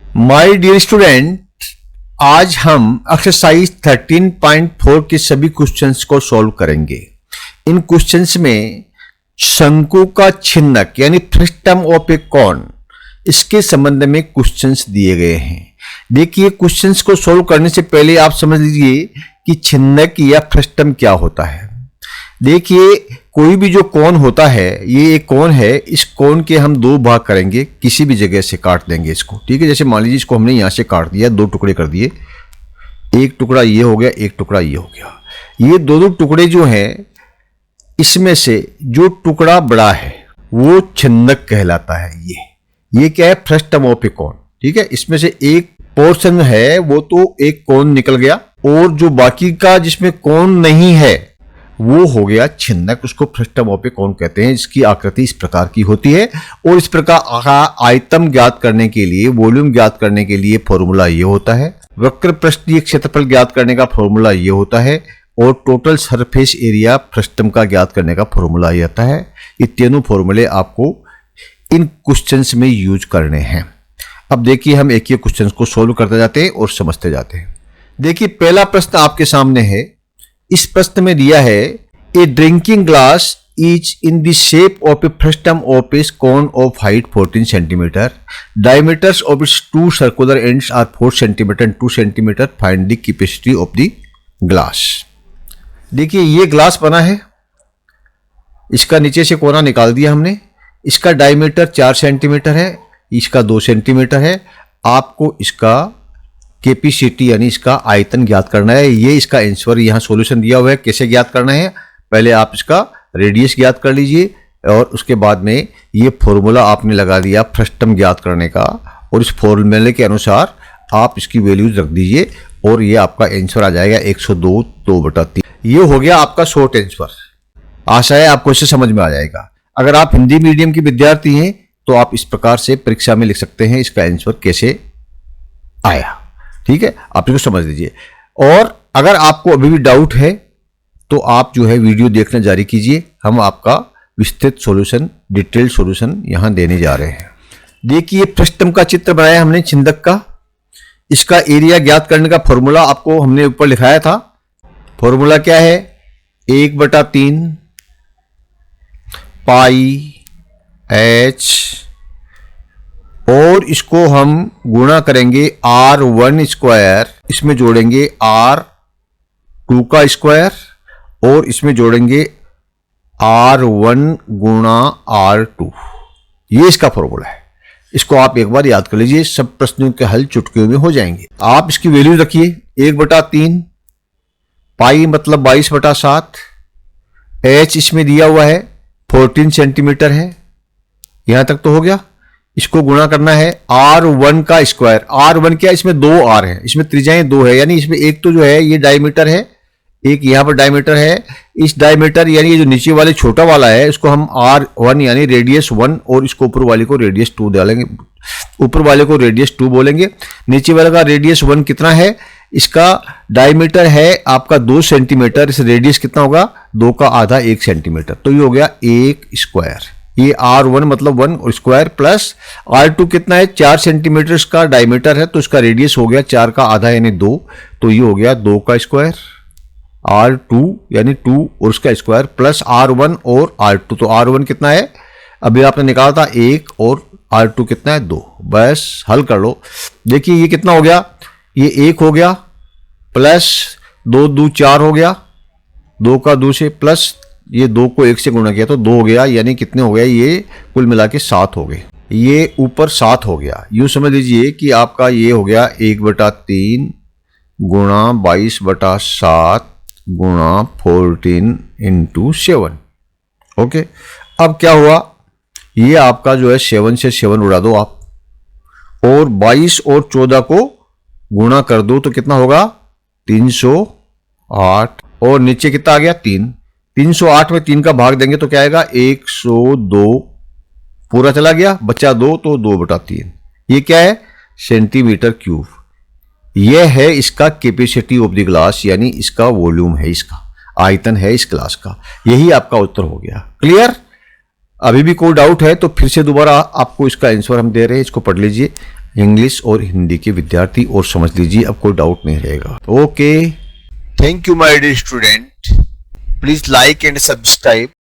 My dear student, आज हम exercise 13.4 के सभी क्वेश्चंस को सॉल्व करेंगे। इन क्वेश्चंस में शंकु का छिन्नक यानी फ्रस्टम ऑफ ए कॉन, इसके संबंध में क्वेश्चंस दिए गए हैं। देखिए, क्वेश्चंस को सॉल्व करने से पहले आप समझ लीजिए कि छिन्नक या फ्रस्टम क्या होता है। देखिए, कोई भी जो कोन होता है, ये एक कोन है, इस कोन के हम दो भाग करेंगे, किसी भी जगह से काट देंगे इसको। ठीक है, जैसे मान लीजिए इसको हमने यहां से काट दिया, दो टुकड़े कर दिए, एक टुकड़ा ये हो गया, एक टुकड़ा ये हो गया। ये दोनों टुकड़े जो हैं, इसमें से जो टुकड़ा बड़ा है वो छिन्नक कहलाता है। ये क्या है? फ्रस्टम ऑफ ए कोन। ठीक है, इसमें से एक पोर्शन है वो तो एक कोन निकल गया, और जो बाकी का जिसमें कोन नहीं है वो हो गया छिन्नक। उसको फ्रस्टम ऑफ ए कोन कहते हैं। इसकी आकृति इस प्रकार की होती है, और इस प्रकार आयतन ज्ञात करने के लिए, वॉल्यूम ज्ञात करने के लिए फॉर्मूला ये होता है। वक्र पृष्ठीय क्षेत्रफल ज्ञात करने का फॉर्मूला ये होता है, और टोटल सरफेस एरिया फ्रस्टम का ज्ञात करने का फॉर्मूला ये आता है। ये तीनों फॉर्मूले आपको इन क्वेश्चंस में यूज करने हैं। अब देखिए, हम एक एक क्वेश्चंस को सोल्व करते जाते हैं और समझते जाते हैं। देखिए, पहला प्रश्न आपके सामने है। इस प्रश्न में दिया है, a drinking glass is in the shape of a frustum of a cone of height 14 centimetre, diameters of its two circular ends are 4 centimetre and 2 centimetre, find the capacity of the glass. देखिए, ये glass बना है, इसका नीचे से कोना निकाल दिया हमने, इसका डायमीटर 4 सेंटीमीटर है, इसका 2 सेंटीमीटर है। आपको इसका कैपेसिटी यानी इसका आयतन ज्ञात करना है। ये इसका आंसर यहाँ सॉल्यूशन दिया हुआ है। कैसे ज्ञात करना है? पहले आप इसका रेडियस ज्ञात कर लीजिए, और उसके बाद में ये फॉर्मूला आपने लगा दिया फ्रस्टम ज्ञात करने का, और इस फॉर्मूले के अनुसार आप इसकी वैल्यूज रख दीजिए, और ये आपका आंसर आ जाएगा 102/3। ये हो गया आपका शॉर्ट आंसर। आशा है आपको इससे समझ में आ जाएगा। अगर आप हिंदी मीडियम के विद्यार्थी हैं तो आप इस प्रकार से परीक्षा में लिख सकते हैं इसका आंसर कैसे आया। ठीक है, आप इसको समझ लीजिए। और अगर आपको अभी भी डाउट है तो आप जो है वीडियो देखना जारी कीजिए। हम आपका विस्तृत सॉल्यूशन, डिटेल्ड सॉल्यूशन यहां देने जा रहे हैं। देखिए, फ्रस्टम का चित्र बनाया हमने छिन्नक का। इसका एरिया ज्ञात करने का फॉर्मूला आपको हमने ऊपर लिखाया था। फॉर्मूला क्या है? 1/3 पाई h, और इसको हम गुणा करेंगे R1 स्क्वायर, इसमें जोड़ेंगे R2 का स्क्वायर, और इसमें जोड़ेंगे R1 गुणा R2। ये इसका फॉर्मूला है। इसको आप एक बार याद कर लीजिए, सब प्रश्नों के हल चुटकियों में हो जाएंगे। आप इसकी वैल्यू रखिए। 1/3 पाई मतलब 22/7, h इसमें दिया हुआ है 14 सेंटीमीटर है। यहां तक तो हो गया। इसको गुणा करना है R1 का स्क्वायर। R1 क्या? इसमें 2 R है, इसमें त्रिज्याएं 2 है, यानी इसमें एक तो जो है ये डायमीटर है, एक यहां पर डायमीटर है। इस डायमीटर यानी ये जो नीचे वाले छोटा वाला है, इसको हम R1 यानी रेडियस 1, और इसको ऊपर वाले को रेडियस 2 डालेंगे। ऊपर वाले को रेडियस 2 बोलेंगे। नीचे वाले का रेडियस 1 कितना है? इसका डायमीटर है आपका 2 सेंटीमीटर, इस रेडियस कितना होगा? 2 का आधा 1 सेंटीमीटर, तो ये हो गया 1 स्क्वायर। ये R1 मतलब 1 और स्क्वायर, प्लस R2 कितना है? 4 सेंटीमीटर इसका डायमीटर है, तो इसका रेडियस हो गया 4 का आधा यानी 2, तो ये हो गया 2 का स्क्वायर। R2 यानी 2 और उसका स्क्वायर, प्लस R1 और R2, तो R1 कितना है? अभी आपने निकाला था 1, और R2 कितना है? 2। बस हल कर लो। देखिए, ये कितना हो गया? ये 1 हो गया, प्लस 2 2 4 हो गया, 2 का 2 से, प्लस ये 2 को 1 से गुणा किया तो 2 हो गया, यानी कितने हो गए? ये कुल मिला के 7 हो गए। ये ऊपर 7 हो गया। यूं समझ लीजिए कि आपका ये हो गया 1/3 गुणा 22/7 गुणा 14 × 7। ओके, अब क्या हुआ? ये आपका जो है 7 से 7 उड़ा दो आप, और 22 और 14 को गुणा कर दो तो कितना होगा? 308, और नीचे कितना आ गया? 3। 308 में 3 का भाग देंगे तो क्या आएगा? 102 पूरा चला गया, बचा 2, तो 2/3। ये क्या है? Centimetre cube. यह है इसका कैपेसिटी ऑफ द ग्लास, यानी इसका वॉल्यूम है, इसका आयतन है इस ग्लास का। यही आपका उत्तर हो गया। क्लियर? अभी भी कोई डाउट है तो फिर से दोबारा आपको इसका आंसर हम दे रहे हैं, इसको पढ़ लीजिए। इंग्लिश और हिंदी के विद्यार्थी, और समझ लीजिए अब कोई डाउट नहीं रहेगा। Okay, thank you my dear student, please like and subscribe